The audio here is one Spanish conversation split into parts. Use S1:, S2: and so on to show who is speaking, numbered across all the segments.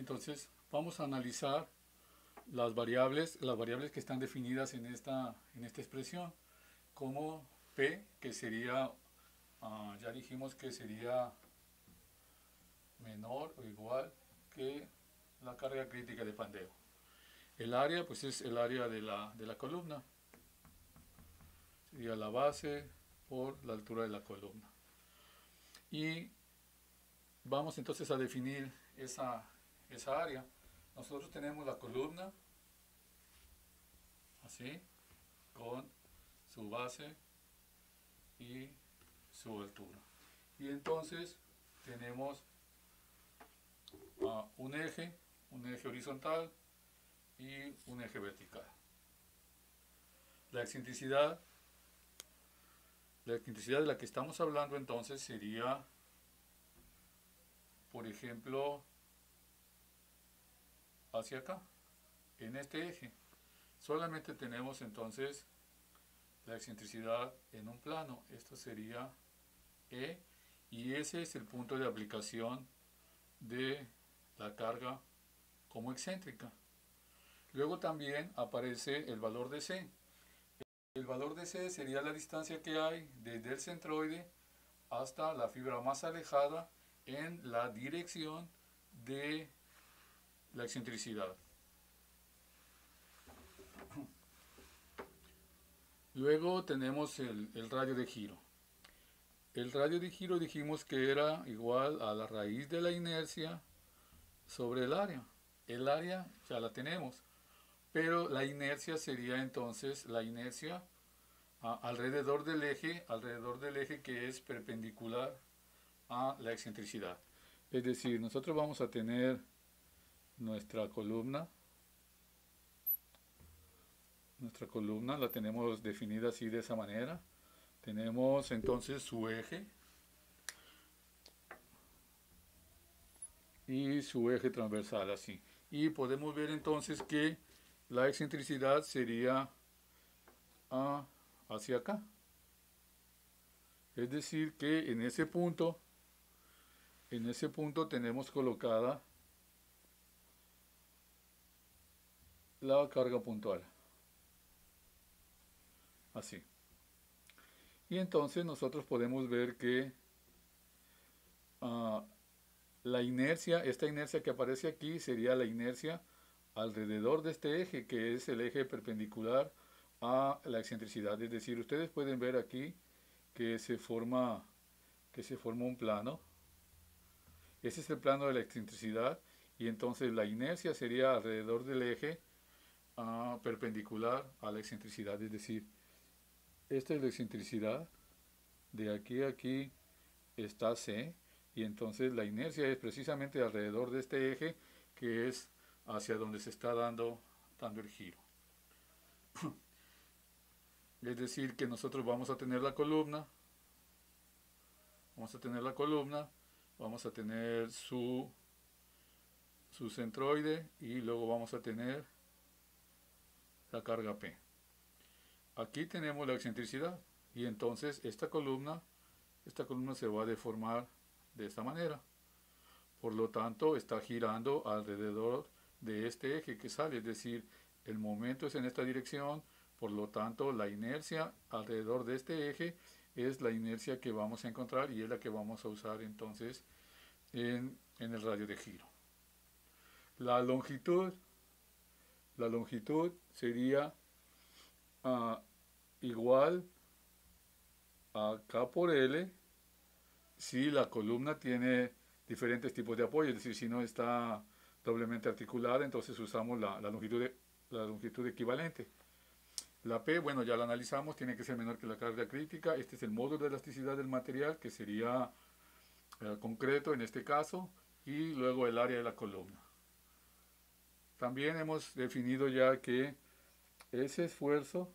S1: Entonces vamos a analizar las variables que están definidas en esta expresión, como P, que sería, ya dijimos que sería menor o igual que la carga crítica de pandeo. El área, pues es el área de la columna, sería la base por la altura de la columna. Y vamos entonces a definir esa área. Nosotros tenemos la columna, así, con su base y su altura. Y entonces tenemos un eje horizontal y un eje vertical. La excentricidad de la que estamos hablando entonces sería, por ejemplo, hacia acá, en este eje. Solamente tenemos entonces la excentricidad en un plano. Esto sería E, y ese es el punto de aplicación de la carga como excéntrica. Luego también aparece el valor de C. El valor de C sería la distancia que hay desde el centroide hasta la fibra más alejada en la dirección de la excentricidad. Luego tenemos el radio de giro. El radio de giro dijimos que era igual a la raíz de la inercia sobre el área. El área ya la tenemos, pero la inercia sería entonces la inercia alrededor del eje que es perpendicular a la excentricidad. Es decir, nosotros vamos a tener nuestra columna la tenemos definida así, de esa manera. Tenemos entonces su eje y su eje transversal, así. Y podemos ver entonces que la excentricidad sería hacia acá. Es decir, que en ese punto tenemos colocada la carga puntual. Así. Y entonces nosotros podemos ver que la inercia, esta inercia que aparece aquí sería la inercia alrededor de este eje, que es el eje perpendicular a la excentricidad. Es decir, ustedes pueden ver aquí que se forma un plano. Ese es el plano de la excentricidad, y entonces la inercia sería alrededor del eje perpendicular a la excentricidad. Es decir, esta es la excentricidad, de aquí a aquí está C, y entonces la inercia es precisamente alrededor de este eje, que es hacia donde se está dando el giro. Es decir, que nosotros vamos a tener la columna, vamos a tener su centroide, y luego vamos a tener la carga P. Aquí tenemos la excentricidad, y entonces esta columna se va a deformar de esta manera. Por lo tanto, está girando alrededor de este eje que sale, es decir, el momento es en esta dirección. Por lo tanto, la inercia alrededor de este eje es la inercia que vamos a encontrar, y es la que vamos a usar entonces en el radio de giro. La longitud sería igual a K por L si la columna tiene diferentes tipos de apoyo, es decir, si no está doblemente articulada, entonces usamos la longitud equivalente. La P, bueno, ya la analizamos, tiene que ser menor que la carga crítica. Este es el módulo de elasticidad del material, que sería concreto en este caso, y luego el área de la columna. También hemos definido ya que ese esfuerzo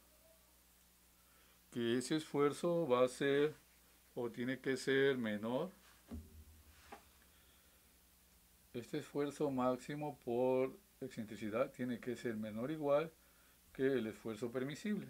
S1: va a ser, o tiene que ser, menor. Este esfuerzo máximo por excentricidad tiene que ser menor o igual que el esfuerzo permisible.